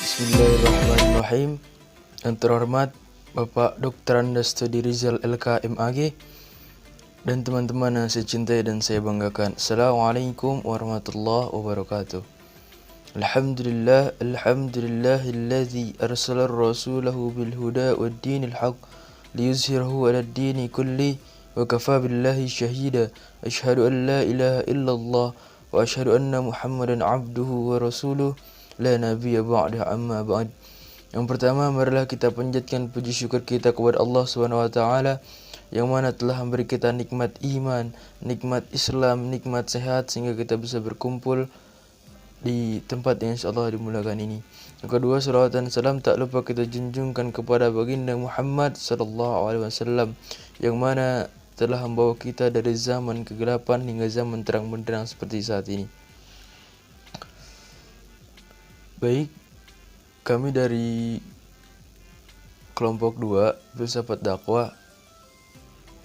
Bismillahirrahmanirrahim. Yang terhormat Bapak Dr. Andes Studi Rizal LK.MAG dan teman-teman yang saya cintai dan saya banggakan. Assalamualaikum warahmatullahi wabarakatuh. Alhamdulillahilladzi arsala rasulahu bil huda wad dinil haq liyuzhirahu 'alad dini kulli wa kafa billahi syahida. Asyhadu an la ilaha illallah wa asyhadu anna Muhammadan abduhu wa rasuluh. La nabiyya ba'da amma ba'd. Yang pertama, marilah kita panjatkan puji syukur kita kepada Allah Subhanahu wa taala yang mana telah memberi kita nikmat iman, nikmat Islam, nikmat sehat sehingga kita bisa berkumpul di tempat yang insyaallah dimulakan ini. Yang kedua, salawat dan salam tak lupa kita junjungkan kepada baginda Muhammad sallallahu alaihi wasallam yang mana telah membawa kita dari zaman kegelapan hingga zaman terang benderang seperti saat ini. Baik, kami dari kelompok 2 Filsafat Dakwah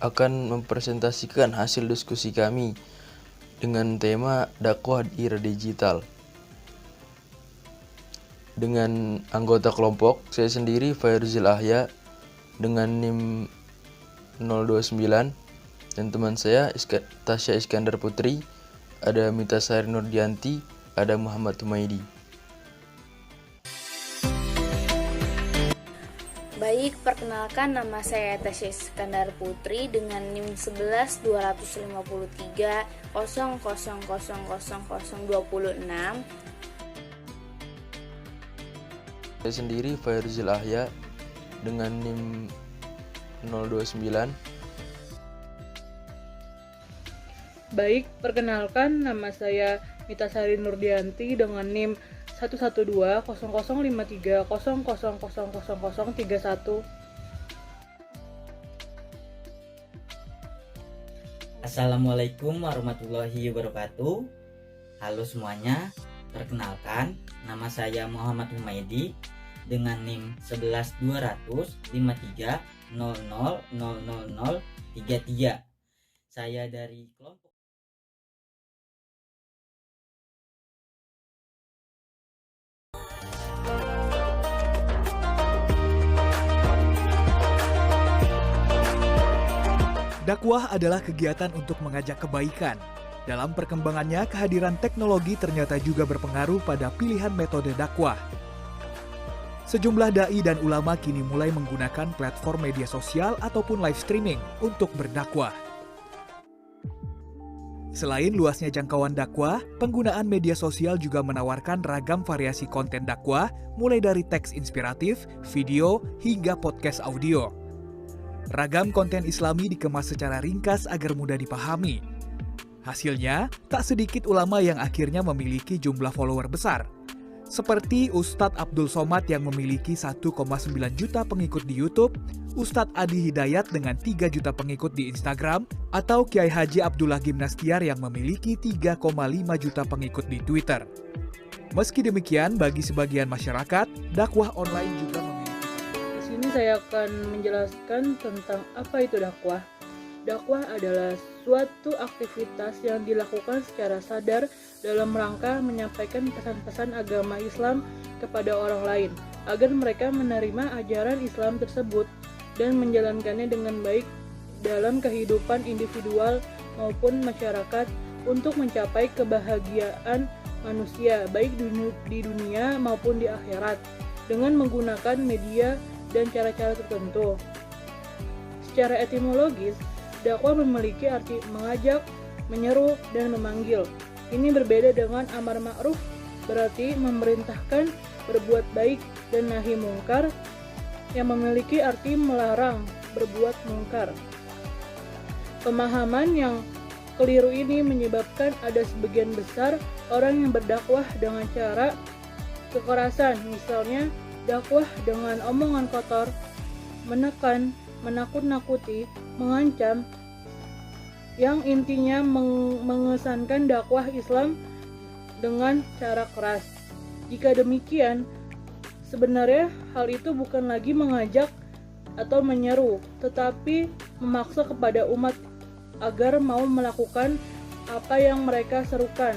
akan mempresentasikan hasil diskusi kami dengan tema dakwah di era digital. Dengan anggota kelompok, saya sendiri Fairzil Ahya dengan NIM 029 dan teman saya Tasya Iskandar Putri, ada Mita Sari Nurdianti, ada Muhammad Humaidi. Baik, perkenalkan nama saya Tasya Iskandar Putri dengan NIM 11 253 00000026. Saya sendiri Fairzil Ahya dengan NIM 029. Baik, perkenalkan nama saya Mita Sari Nurdianti dengan NIM 1120053 00000031. Assalamualaikum warahmatullahi wabarakatuh. Halo semuanya, perkenalkan nama saya Muhammad Humaidi dengan NIM 11 253 00000033. Saya dari kelompok Dakwah adalah kegiatan untuk mengajak kebaikan. Dalam perkembangannya, kehadiran teknologi ternyata juga berpengaruh pada pilihan metode dakwah. Sejumlah dai dan ulama kini mulai menggunakan platform media sosial ataupun live streaming untuk berdakwah. Selain luasnya jangkauan dakwah, penggunaan media sosial juga menawarkan ragam variasi konten dakwah, mulai dari teks inspiratif, video, hingga podcast audio. Ragam konten Islami dikemas secara ringkas agar mudah dipahami. Hasilnya, tak sedikit ulama yang akhirnya memiliki jumlah follower besar. Seperti Ustadz Abdul Somad yang memiliki 1,9 juta pengikut di YouTube, Ustadz Adi Hidayat dengan 3 juta pengikut di Instagram, atau Kiai Haji Abdullah Gimnastiar yang memiliki 3,5 juta pengikut di Twitter. Meski demikian, bagi sebagian masyarakat, dakwah online juga memiliki. Di sini saya akan menjelaskan tentang apa itu dakwah. Dakwah adalah suatu aktivitas yang dilakukan secara sadar dalam rangka menyampaikan pesan-pesan agama Islam kepada orang lain, agar mereka menerima ajaran Islam tersebut dan menjalankannya dengan baik dalam kehidupan individual maupun masyarakat untuk mencapai kebahagiaan manusia baik di dunia maupun di akhirat dengan menggunakan media dan cara-cara tertentu. Secara etimologis, dakwah memiliki arti mengajak, menyeru, dan memanggil. Ini berbeda dengan amar ma'ruf, berarti memerintahkan berbuat baik, dan nahi mungkar yang memiliki arti melarang berbuat mungkar. Pemahaman yang keliru ini menyebabkan ada sebagian besar orang yang berdakwah dengan cara kekerasan, misalnya dakwah dengan omongan kotor, menekan, menakut-nakuti, mengancam, yang intinya mengesankan dakwah Islam dengan cara keras. Jika demikian, sebenarnya hal itu bukan lagi mengajak atau menyeru, tetapi memaksa kepada umat agar mau melakukan apa yang mereka serukan.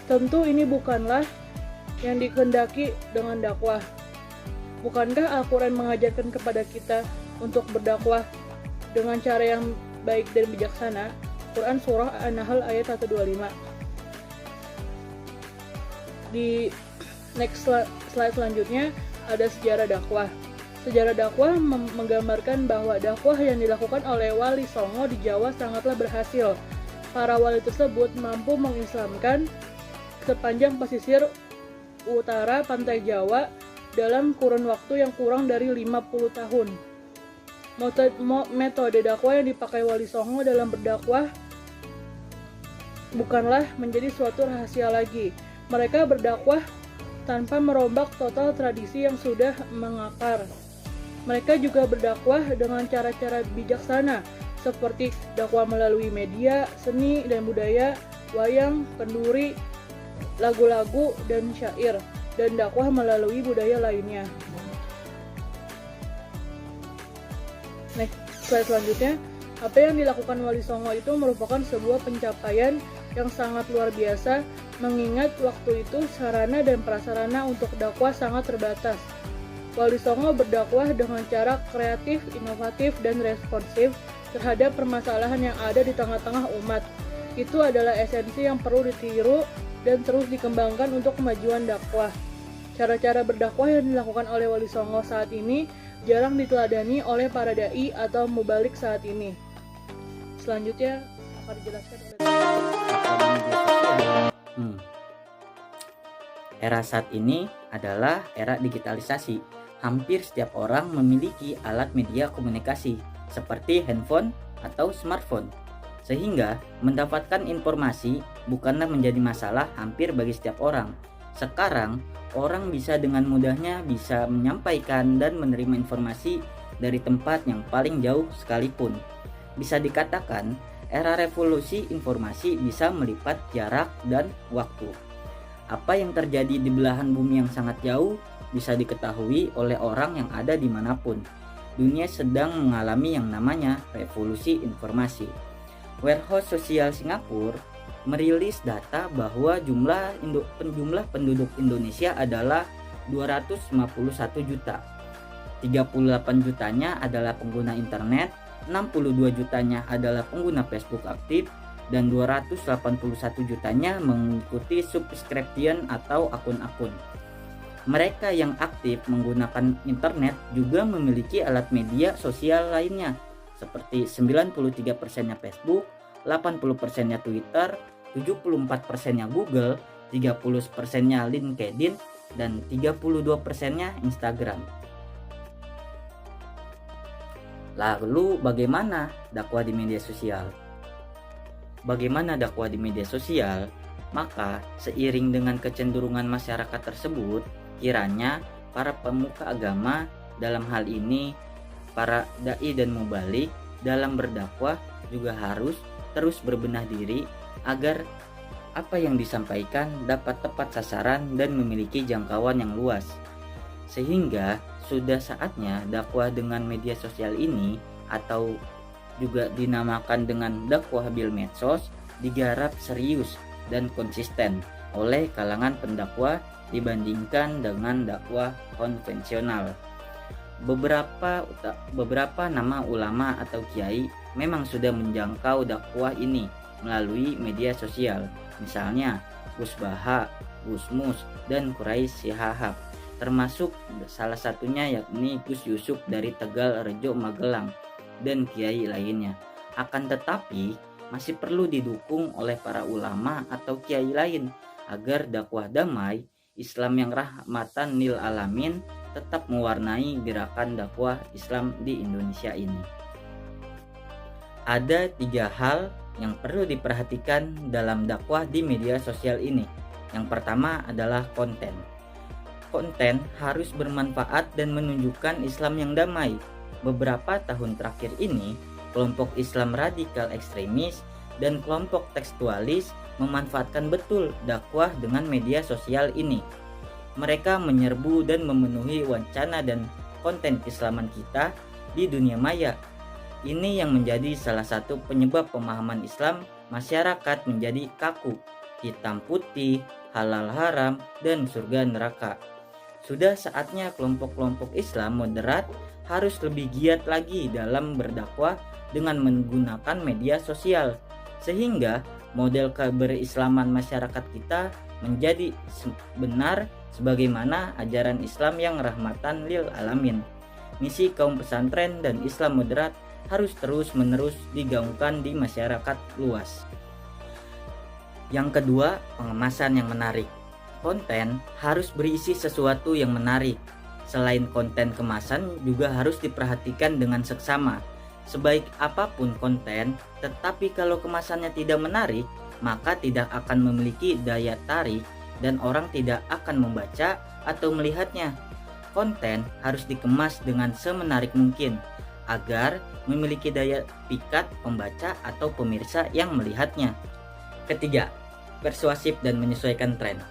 Tentu ini bukanlah yang dikehendaki dengan dakwah. Bukankah Al-Quran mengajarkan kepada kita untuk berdakwah dengan cara yang baik dan bijaksana? Quran Surah An-Nahl ayat 125. Di next slide selanjutnya ada sejarah dakwah. Sejarah dakwah menggambarkan bahwa dakwah yang dilakukan oleh Wali Songo di Jawa sangatlah berhasil. Para wali tersebut mampu mengislamkan sepanjang pesisir utara pantai Jawa dalam kurun waktu yang kurang dari 50 tahun. Metode dakwah yang dipakai Wali Songo dalam berdakwah bukanlah menjadi suatu rahasia lagi. Mereka berdakwah tanpa merombak total tradisi yang sudah mengakar. Mereka juga berdakwah dengan cara-cara bijaksana, seperti dakwah melalui media, seni dan budaya, wayang, kenduri, lagu-lagu, dan syair, dan dakwah melalui budaya lainnya. Next slide selanjutnya, apa yang dilakukan Wali Songo itu merupakan sebuah pencapaian yang sangat luar biasa, mengingat waktu itu sarana dan prasarana untuk dakwah sangat terbatas. Wali Songo berdakwah dengan cara kreatif, inovatif, dan responsif terhadap permasalahan yang ada di tengah-tengah umat. Itu adalah esensi yang perlu ditiru dan terus dikembangkan untuk kemajuan dakwah. Cara-cara berdakwah yang dilakukan oleh Wali Songo saat ini jarang diteladani oleh para dai atau mubalik saat ini. Selanjutnya akan dijelaskan oleh Era saat ini adalah era digitalisasi. Hampir setiap orang memiliki alat media komunikasi seperti handphone atau smartphone. Sehingga mendapatkan informasi bukanlah menjadi masalah hampir bagi setiap orang. Sekarang, orang bisa dengan mudahnya bisa menyampaikan dan menerima informasi dari tempat yang paling jauh sekalipun. Bisa dikatakan, era revolusi informasi bisa melipat jarak dan waktu. Apa yang terjadi di belahan bumi yang sangat jauh bisa diketahui oleh orang yang ada dimanapun. Dunia sedang mengalami yang namanya revolusi informasi. Warehouse Sosial Singapura merilis data bahwa jumlah penduduk Indonesia adalah 251 juta. 38 jutanya adalah pengguna internet, 62 jutanya adalah pengguna Facebook aktif, dan 281 jutanya mengikuti subscription atau akun-akun. Mereka yang aktif menggunakan internet juga memiliki alat media sosial lainnya, seperti 93%-nya Facebook, 80%-nya Twitter, 74%-nya Google, 30%-nya LinkedIn, dan 32%-nya Instagram. Lalu bagaimana dakwah di media sosial? Bagaimana dakwah di media sosial? Maka seiring dengan kecenderungan masyarakat tersebut, kiranya para pemuka agama, dalam hal ini para dai dan mubalik, dalam berdakwah juga harus terus berbenah diri agar apa yang disampaikan dapat tepat sasaran dan memiliki jangkauan yang luas. Sehingga sudah saatnya dakwah dengan media sosial ini, atau juga dinamakan dengan dakwah bil medsos, digarap serius dan konsisten oleh kalangan pendakwah dibandingkan dengan dakwah konvensional. Beberapa nama ulama atau kiai memang sudah menjangkau dakwah ini melalui media sosial, misalnya Gus Baha, Gus Mus, dan Quraisy Shihab, termasuk salah satunya yakni Gus Yusuf dari Tegal Rejo Magelang dan kiai lainnya. Akan tetapi masih perlu didukung oleh para ulama atau kiai lain agar dakwah damai Islam yang rahmatan lil alamin tetap mewarnai gerakan dakwah Islam di Indonesia ini. Ada 3 hal yang perlu diperhatikan dalam dakwah di media sosial ini. Yang pertama adalah konten. Konten harus bermanfaat dan menunjukkan Islam yang damai. Beberapa tahun terakhir ini, kelompok Islam radikal ekstremis dan kelompok tekstualis memanfaatkan betul dakwah dengan media sosial ini. Mereka menyerbu dan memenuhi wacana dan konten keislaman kita di dunia maya. Ini yang menjadi salah satu penyebab pemahaman Islam masyarakat menjadi kaku hitam putih, halal haram, dan surga neraka. Sudah saatnya kelompok-kelompok Islam moderat harus lebih giat lagi dalam berdakwah dengan menggunakan media sosial, sehingga model keberislaman masyarakat kita menjadi benar sebagaimana ajaran Islam yang rahmatan lil alamin. Misi kaum pesantren dan Islam moderat harus terus-menerus digaungkan di masyarakat luas. Yang kedua, pengemasan yang menarik. Konten harus berisi sesuatu yang menarik. Selain konten kemasan juga harus diperhatikan dengan seksama. Sebaik apapun konten, tetapi kalau kemasannya tidak menarik, maka tidak akan memiliki daya tarik dan orang tidak akan membaca atau melihatnya. Konten harus dikemas dengan semenarik mungkin agar memiliki daya pikat pembaca atau pemirsa yang melihatnya. Ketiga, persuasif dan menyesuaikan tren.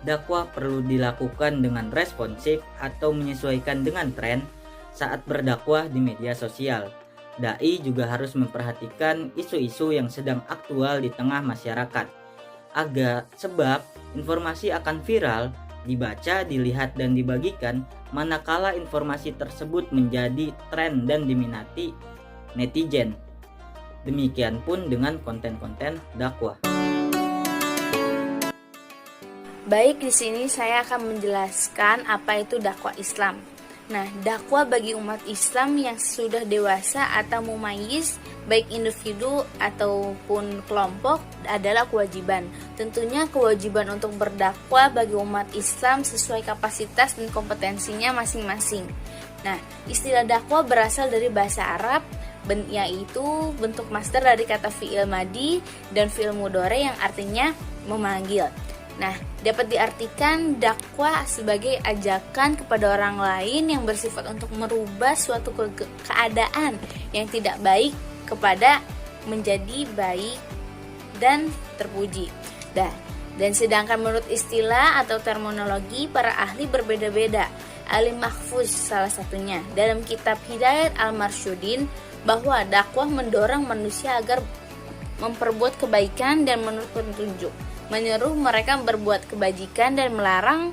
Dakwah perlu dilakukan dengan responsif atau menyesuaikan dengan tren saat berdakwah di media sosial. Dai juga harus memperhatikan isu-isu yang sedang aktual di tengah masyarakat. Sebab informasi akan viral, dibaca, dilihat, dan dibagikan manakala informasi tersebut menjadi tren dan diminati netizen. Demikian pun dengan konten-konten dakwah. Baik, di sini saya akan menjelaskan apa itu dakwah Islam. Nah, dakwah bagi umat Islam yang sudah dewasa atau mumayyiz, baik individu ataupun kelompok, adalah kewajiban. Tentunya kewajiban untuk berdakwah bagi umat Islam sesuai kapasitas dan kompetensinya masing-masing. Nah, istilah dakwah berasal dari bahasa Arab, yaitu bentuk masdar dari kata fi'il madi dan fi'il mudhari yang artinya memanggil. Nah, dapat diartikan dakwah sebagai ajakan kepada orang lain yang bersifat untuk merubah suatu keadaan yang tidak baik kepada menjadi baik dan terpuji. Dan sedangkan menurut istilah atau terminologi para ahli berbeda-beda. Ali Mahfuz salah satunya dalam kitab Hidayat Al-Marsyudin bahwa dakwah mendorong manusia agar memperbuat kebaikan dan menurut petunjuk, menyuruh mereka berbuat kebajikan dan melarang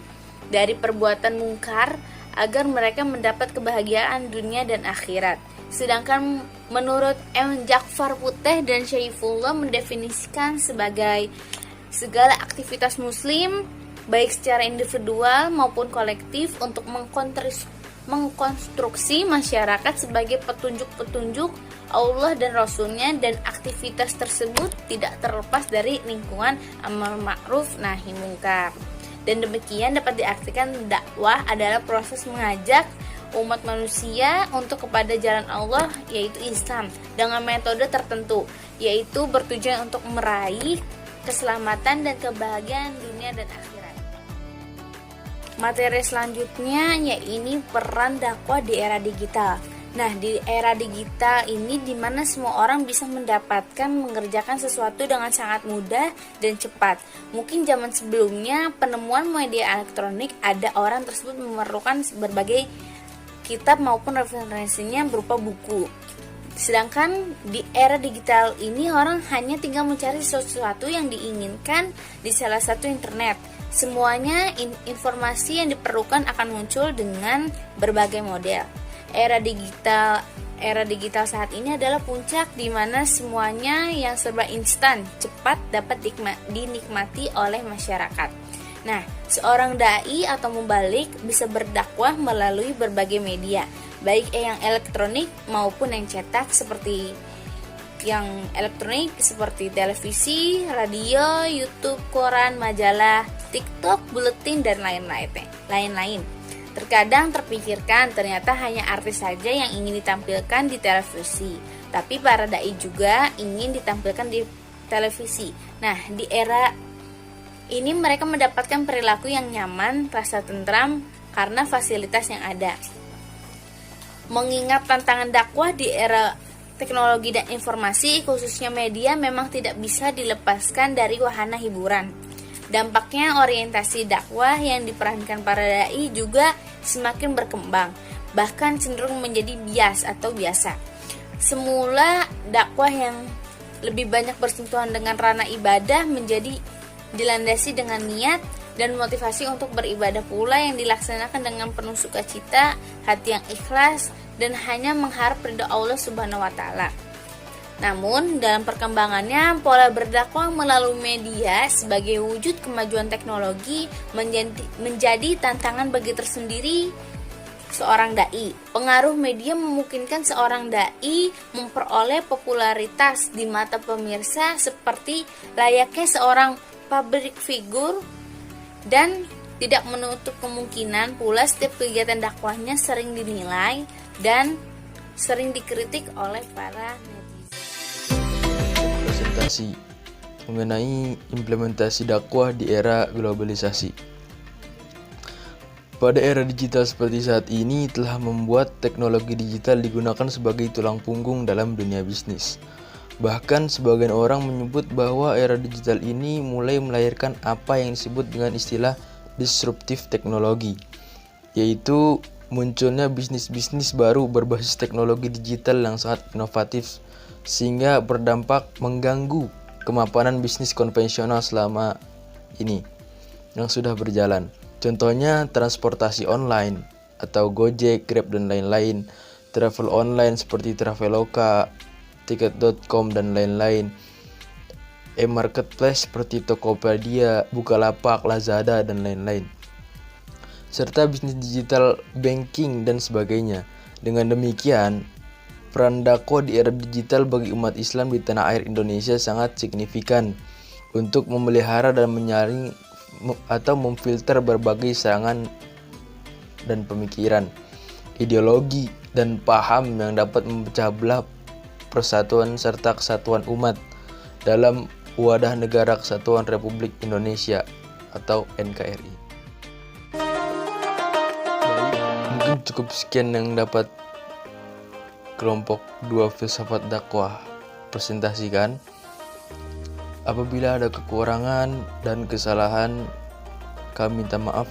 dari perbuatan mungkar agar mereka mendapat kebahagiaan dunia dan akhirat. Sedangkan menurut M. Ja'far Putih dan Syaifullah mendefinisikan sebagai segala aktivitas muslim baik secara individual maupun kolektif untuk mengkonstruksi masyarakat sebagai petunjuk-petunjuk Allah dan Rasulnya, dan aktivitas tersebut tidak terlepas dari lingkungan amar ma'ruf nahi mungkar. Dan demikian dapat diartikan dakwah adalah proses mengajak umat manusia untuk kepada jalan Allah, yaitu Islam, dengan metode tertentu, yaitu bertujuan untuk meraih keselamatan dan kebahagiaan dunia dan akhirat. Materi selanjutnya yaitu peran dakwah di era digital. Nah, di era digital ini di mana semua orang bisa mendapatkan mengerjakan sesuatu dengan sangat mudah dan cepat. Mungkin zaman sebelumnya penemuan media elektronik ada orang tersebut memerlukan berbagai kitab maupun referensinya berupa buku. Sedangkan di era digital ini orang hanya tinggal mencari sesuatu yang diinginkan di salah satu internet. Semuanya informasi yang diperlukan akan muncul dengan berbagai model. Era digital saat ini adalah puncak di mana semuanya yang serba instan, cepat dapat dinikmati oleh masyarakat. Nah, seorang dai atau mubalik bisa berdakwah melalui berbagai media, baik yang elektronik maupun yang cetak seperti televisi, radio, YouTube, koran, majalah, TikTok, buletin, dan lain-lain. Terkadang terpikirkan ternyata hanya artis saja yang ingin ditampilkan di televisi, tapi para dai juga ingin ditampilkan di televisi. Nah, di era ini mereka mendapatkan perilaku yang nyaman, rasa tentram karena fasilitas yang ada. Mengingat tantangan dakwah di era teknologi dan informasi, khususnya media, memang tidak bisa dilepaskan dari wahana hiburan. Dampaknya orientasi dakwah yang diperankan para dai juga semakin berkembang, bahkan cenderung menjadi bias atau biasa. Semula dakwah yang lebih banyak bersentuhan dengan ranah ibadah menjadi dilandasi dengan niat dan motivasi untuk beribadah pula yang dilaksanakan dengan penuh sukacita, hati yang ikhlas, dan hanya mengharap ridho Allah Subhanahu wa Ta'ala. Namun, dalam perkembangannya, pola berdakwah melalui media sebagai wujud kemajuan teknologi menjadi tantangan bagi tersendiri seorang dai. Pengaruh media memungkinkan seorang dai memperoleh popularitas di mata pemirsa seperti layaknya seorang public figure, dan tidak menutup kemungkinan pula setiap kegiatan dakwahnya sering dinilai dan sering dikritik oleh para netizen. Presentasi mengenai implementasi dakwah di era globalisasi. Pada era digital seperti saat ini telah membuat teknologi digital digunakan sebagai tulang punggung dalam dunia bisnis. Bahkan sebagian orang menyebut bahwa era digital ini mulai melahirkan apa yang disebut dengan istilah disruptif teknologi, yaitu munculnya bisnis-bisnis baru berbasis teknologi digital yang sangat inovatif sehingga berdampak mengganggu kemapanan bisnis konvensional selama ini yang sudah berjalan. Contohnya transportasi online atau Gojek, Grab dan lain-lain, travel online seperti Traveloka, Tiket.com dan lain-lain, e-marketplace seperti Tokopedia, Bukalapak, Lazada dan lain-lain, serta bisnis digital banking dan sebagainya. Dengan demikian, peran dakwah di era digital bagi umat Islam di tanah air Indonesia sangat signifikan untuk memelihara dan menyaring atau memfilter berbagai serangan dan pemikiran, ideologi dan paham yang dapat memecah belah persatuan serta kesatuan umat dalam wadah Negara Kesatuan Republik Indonesia atau NKRI. Mungkin cukup sekian yang dapat kelompok 2 filsafat dakwah presentasikan. Apabila ada kekurangan dan kesalahan, kami minta maaf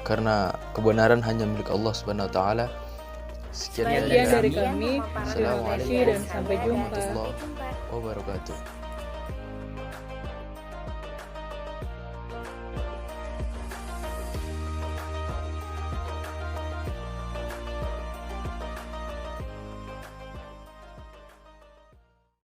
karena kebenaran hanya milik Allah Subhanahu wa Ta'ala. Sekian Sekian dari kami. Terima kasih Assalamualaikum dan sampai jumpa. warahmatullahi wabarakatuh.